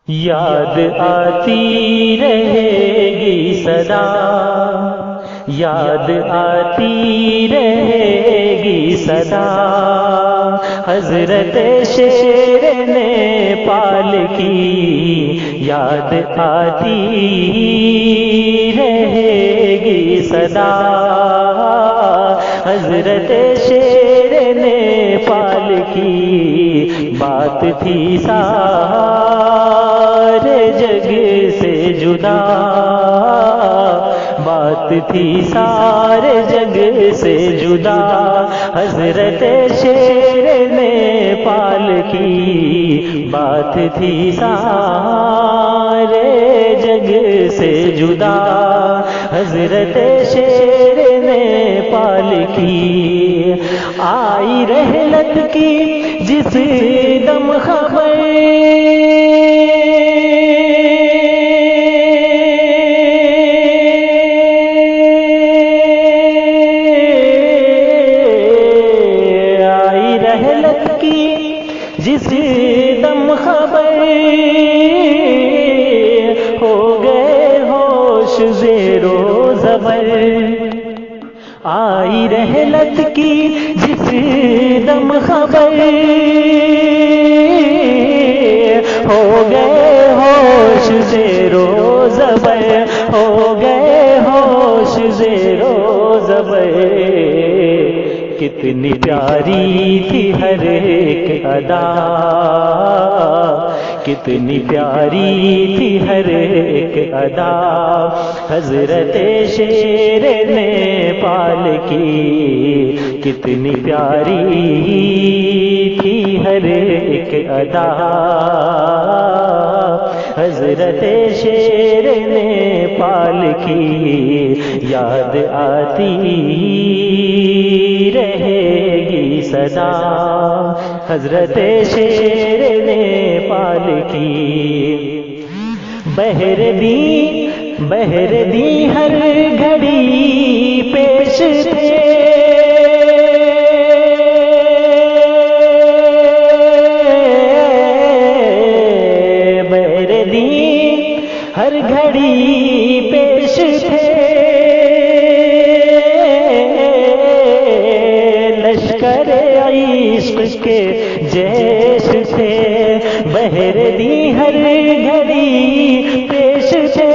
یاد آتی رہے گی صدا، یاد آتی رہے گی صدا، حضرت شیر نیپال کی یاد آتی رہے گی صدا، حضرت شیر نیپال کی بات تھی سارے جگ سے جدا، بات تھی سارے جگ سے جدا، حضرت شیر نیپال کی بات تھی سارے جگ سے جدا، حضرت شیر نیپال کی آئی رحلت کی جس دم خبر، جس دم خبر، ہو گئے ہوش زیر و زبر، آئی رحلت کی جس دم خبر، ہو گئے ہوش زیر و زبر، ہو گئے ہوش زیر و زبر، کتنی پیاری تھی ہر ایک ادا، کتنی پیاری تھی ہر ایک ادا، حضرت شیر نیپال کی کتنی پیاری تھی ہر ایک ادا، حضرت شیر نیپال کی یاد آتی رہے گی صدا، حضرت شیر نیپال کی بہر دی ہر گھڑی پیش تھے، بہر دی ہر گھڑی پیش تھے، لشکر عشق کے جیش تھے، بہر دی ہر گھڑی پیش تھے،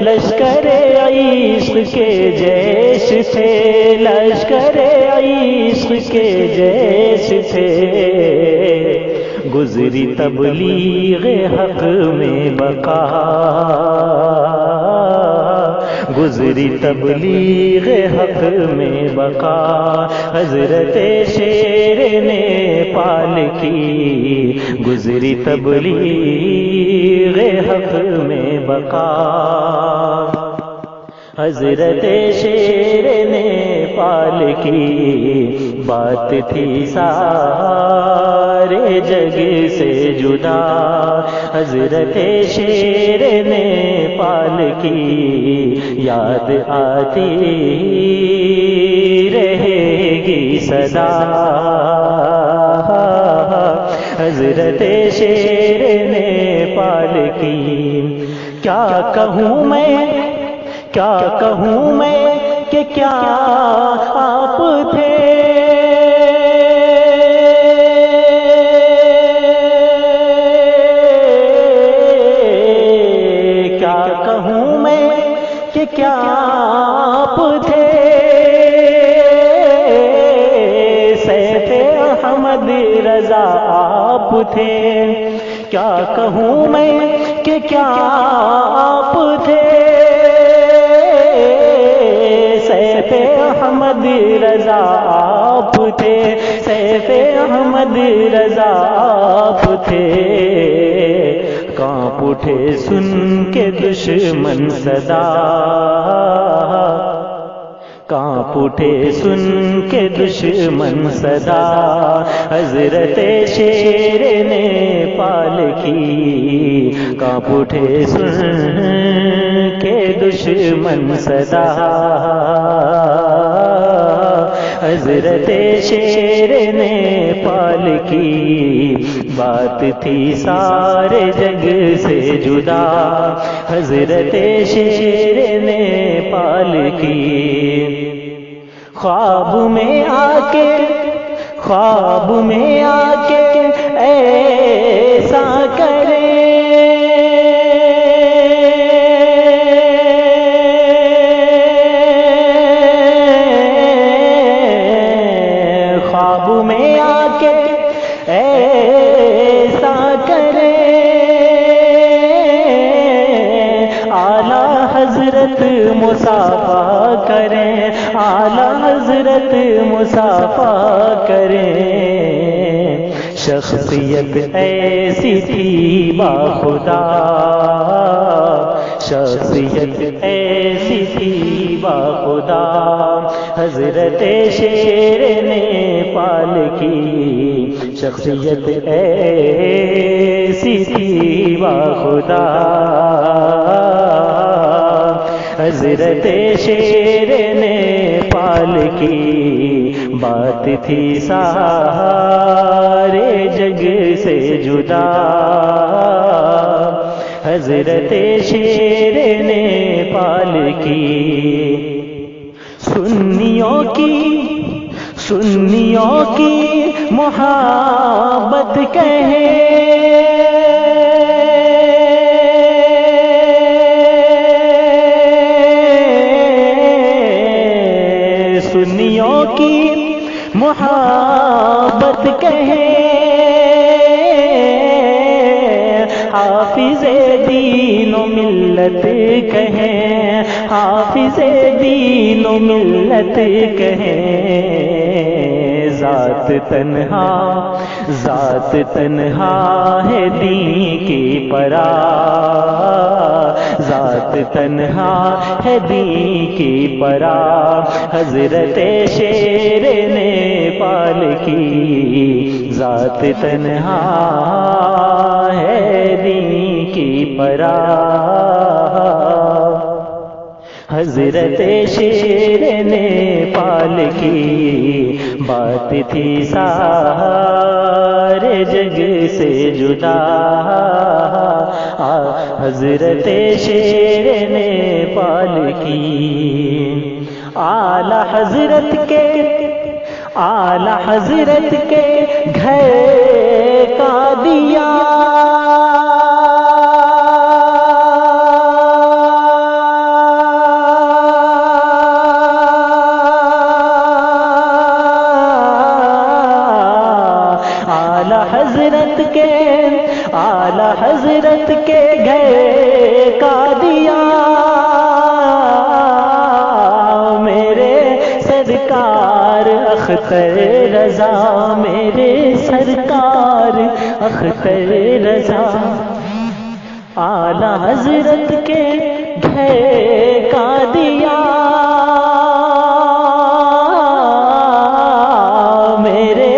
لشکر عشق کے جیش تھے، لشکر عشق کے جیش تھے، گزری تبلیغ حق میں بقا، گزری تبلیغ حق میں بقا، حضرت شیر نیپال کی گزری تبلیغ حق میں بقا، حضرت شیر نیپال کی بات تھی سارے جگ سے جدا، حضرت شیر نیپال کی یاد آتی رہے گی صدا، حضرت شیر نیپال کی کیا کہوں میں کہ کیا آپ تھے، کیا کہوں میں کہ کیا آپ تھے، سیف احمد رضا آپ تھے، کیا کہوں میں کہ کیا آپ تھے، سیف احمد رضا آپ تھے، سیف احمد رضا آپ تھے، کانپ اٹھے سن کے دشمن صدا، کانپ اٹھے سن کے دشمن صدا، حضرت شیر نیپال کی کانپ اٹھے سن کے دشمن صدا، حضرت شیر نیپال کی بات تھی سارے جگ سے جدا، حضرت شیر نیپال کی خواب میں آ کے ایسا کرے مصافحہ کریں، اعلیٰ حضرت مصافحہ کریں، شخصیت ایسی تھی باخدا، شخصیت ایسی تھی باخدا، حضرت شیر نیپال کی شخصیت ایسی تھی باخدا، حضرت شیر نیپال کی بات تھی سارے جگ سے جدا، حضرت شیر نیپال کی سنیوں کی محبت کہے، سنیوں کی محبت کہے، حافظ دین و ملت کہیں، حافظ دین و ملت کہیں، ذات تنہا ہے دین کی پرا، ذات تنہا ہے دین کی پرا، حضرت شیر نیپال کی ذات تنہا ہے دین کی پرا، حضرت شیر نیپال کی بات تھی سارے جگ سے جدا، حضرت شیر نیپال کی اعلیٰ حضرت کے گھر کا دیا، اعلیٰ حضرت کے گھر کا دیا، میرے سرکار اختر رضا، میرے سرکار اختر رضا، اعلیٰ حضرت کے گھر کا دیا، میرے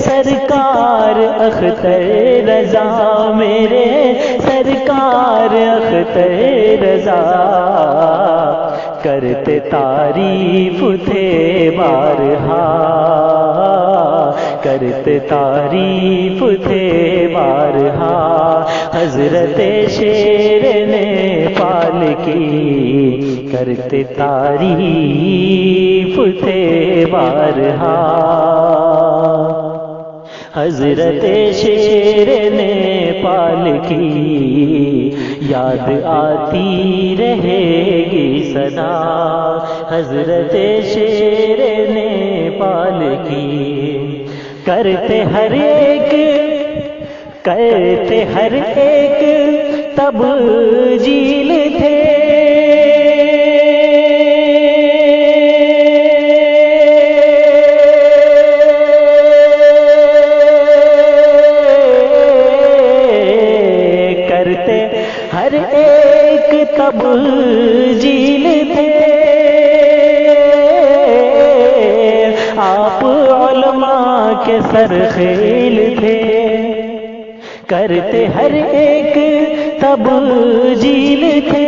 سرکار اختر رضا، میرے سرکار اختر رضا، کرتے تعریف تھے بارہا، کرتے تعریف تھے بارہا، حضرت شیر نیپال کی کرتے تعریف تھے بارہا، حضرت شیر نیپال کی یاد آتی رہے گی سدا، حضرت شیر نیپال کی کرتے ہر ایک تبجیل تھے، ہر ایک تبجیل تھے، آپ علماء کے سرخیل تھے، کرتے ہر ایک تبجیل تھے،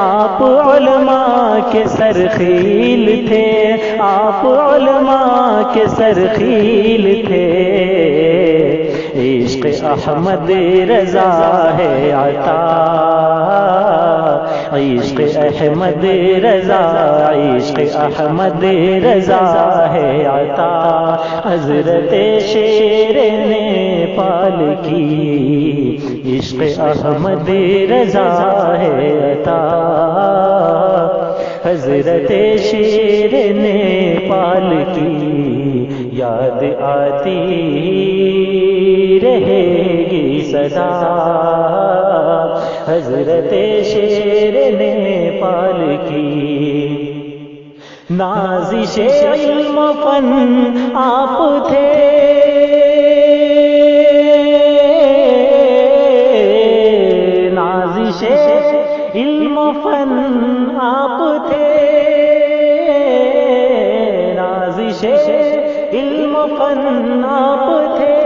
آپ علماء کے سرخیل تھے، آپ علماء کے سرخیل تھے، عشق احمد رضا ہے عطا، عشق احمد رضا، عشق احمد رضا ہے عطا، حضرت شیر نیپال کی عشق احمد رضا ہے عطا، حضرت شیر نیپال کی یاد آتی رہے گی سدا، حضرت شیر نیپال کی نازش علم و فن آپ تھے، نازش علم و فن آپ تھے، نازش علم و فن آپ تھے،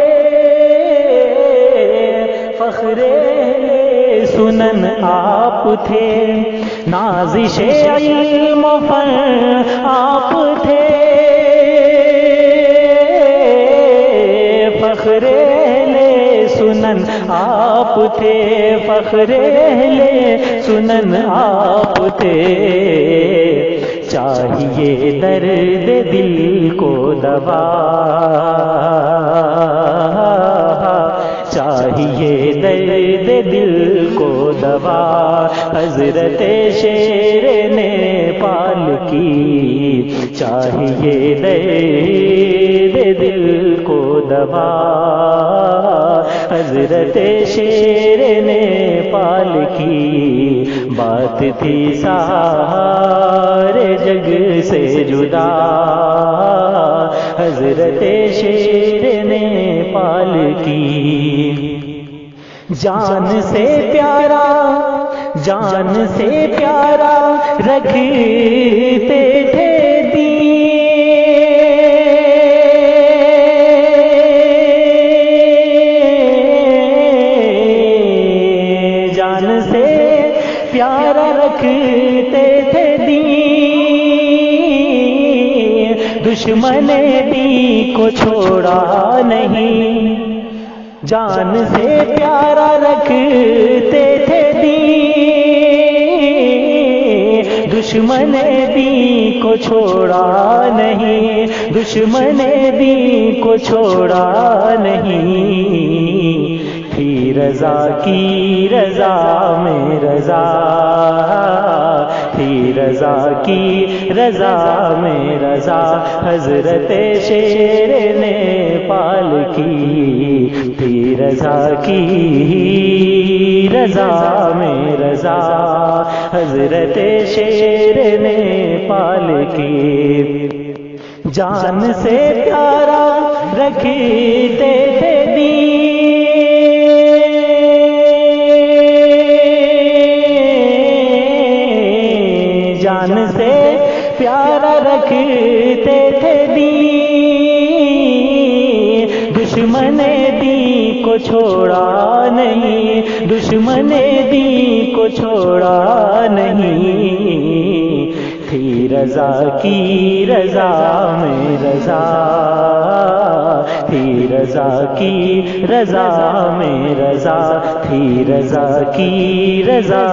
فخر سنن آپ تھے، نازش علم و فن آپ تھے، فخر سنن آپ تھے، فخر سنن آپ تھے، چاہیے درد دل کو دوا، چاہیے درد دل کو دوا، حضرت شیر نیپال کی چاہیے درد دل کو دوا، حضرت شیر نیپال کی بات تھی سارے جگ سے جدا، حضرت شیر نیپال کی جان سے پیارا، جان سے پیارا رکھتے تھے دین، جان سے پیارا رکھتے تھے دین، دشمن دین کو چھوڑا نہیں، جان سے پیارا رکھتے تھے دین، دشمن دین کو چھوڑا نہیں، دشمن دین کو چھوڑا نہیں، تھی رضا کی رضا میں رضا، تھی رضا کی رضا میں رضا، حضرت شیر نیپال کی تھی رضا کی رضا میں رضا، حضرت شیر نیپال کی جان سے پیارا رکھتے تھے دین، جان سے پیارا رکھتے تھے دین، دشمن دین کو چھوڑا نہیں، دشمن دین کو چھوڑا نہیں، تھی رضا کی رضا میں رضا، تھی رضا کی رضا میں رضا، تھی رضا کی رضا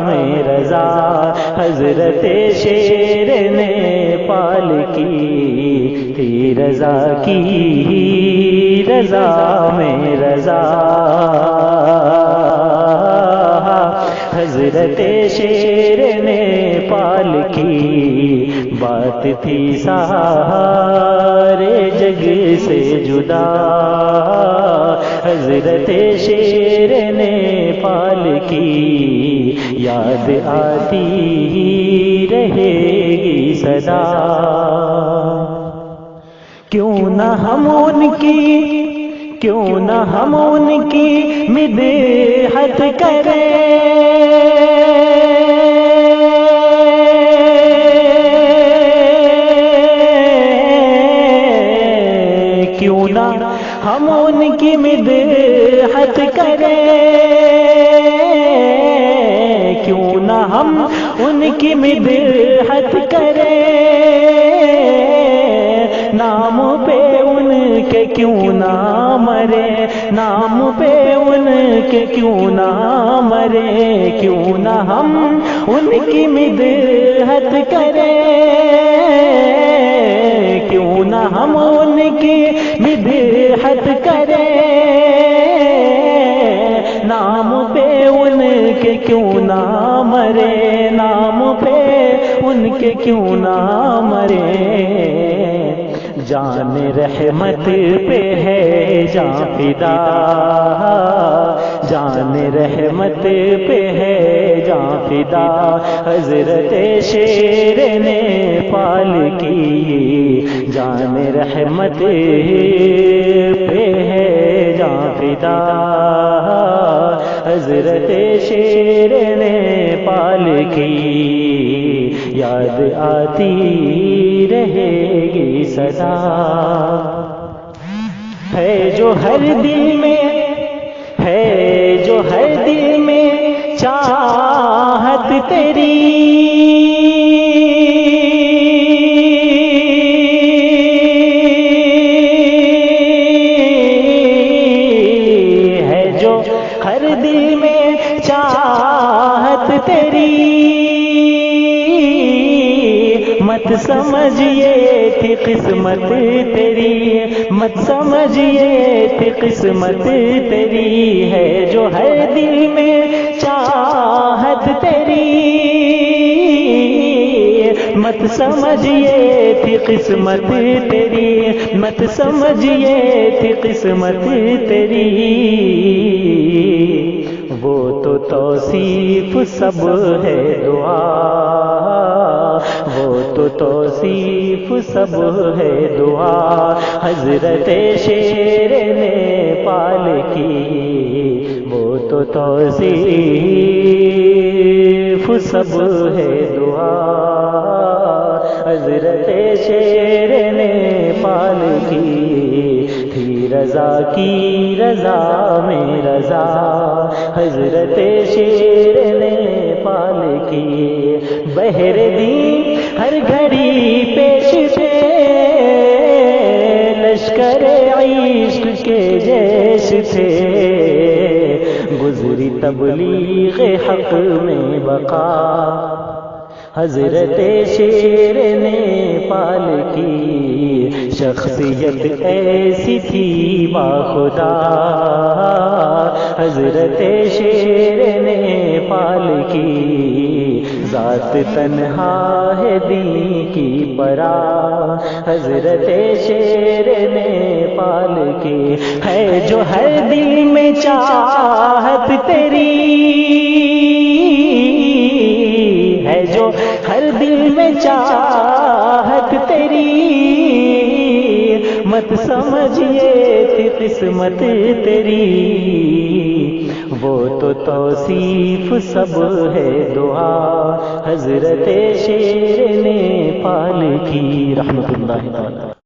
میں رضا، حضرت شیر نیپال کی تھی رضا کی رضا میں رضا، حضرت شیر نیپال کی بات تھی سارے جگ سے جدا، حضرت شیر نیپال کی یاد آتی رہے گی سدا، کیوں نہ ہم ان کی، کیوں نہ ہم ان کی مدحت کریں، کیوں نہ ہم ان کی مدحت کریں، کیوں نہ ہم ان کی مدحت کریں، نام پہ ان کے کیوں نہ مرے، نام پہ ان کے کیوں نہ مرے، کیوں نہ ہم ان کی مدحت کریں، کیوں نہ ہم ان کی مدحت کریں، نام پہ ان کے کیوں نہ مرے، نام پہ ان کے کیوں نہ مرے، جان رحمت پہ ہے جان فدا، جان رحمت پہ ہے جان فدا، حضرت شیر نے پال کی، جان رحمت پہ ہے جان فدا، حضرت شیر نے پال کی، یاد آتی رہے گی سدا، ہے جو ہر دل میں، ہے جو ہر دل میں چاہت تیری، ہے جو ہر دل میں چاہت تیری، مت سمجھیے تھی قسمت تیری، مت سمجھیے تھی قسمت تیری، ہے جو ہر دل میں چاہت تیری، مت سمجھیے تھی قسمت تیری، مت سمجھیے تھی قسمت تیری، وہ تو توصیف سب ہے دعا، وہ تو توصیف سب ہے دعا، حضرت شیر نے پال کی، وہ تو توصیف سب ہے دعا، حضرت شیر نے پال کی، تھی رضا کی رضا میں رضا، حضرت شیر نے پال کی، بہر دی ہر گھڑی پیش تھے، لشکر عشق کے جیش تھے، گزری تبلیغ حق میں بقا، حضرت شیر نے پال کی، شخصیت ایسی تھی باخدا، حضرت شیر نے پال کی، ذات تنہا ہے دین کی پرا، حضرت شیر نے پال کی، ہے جو ہر دل میں چاہت تیری، ہے جو ہر دل میں چاہت تیری، مت سمجھیے تھی قسمت تیری، وہ تو توصیف سب ہے دعا، حضرت شیر نے پال کی، رحمت اللہ تعالی۔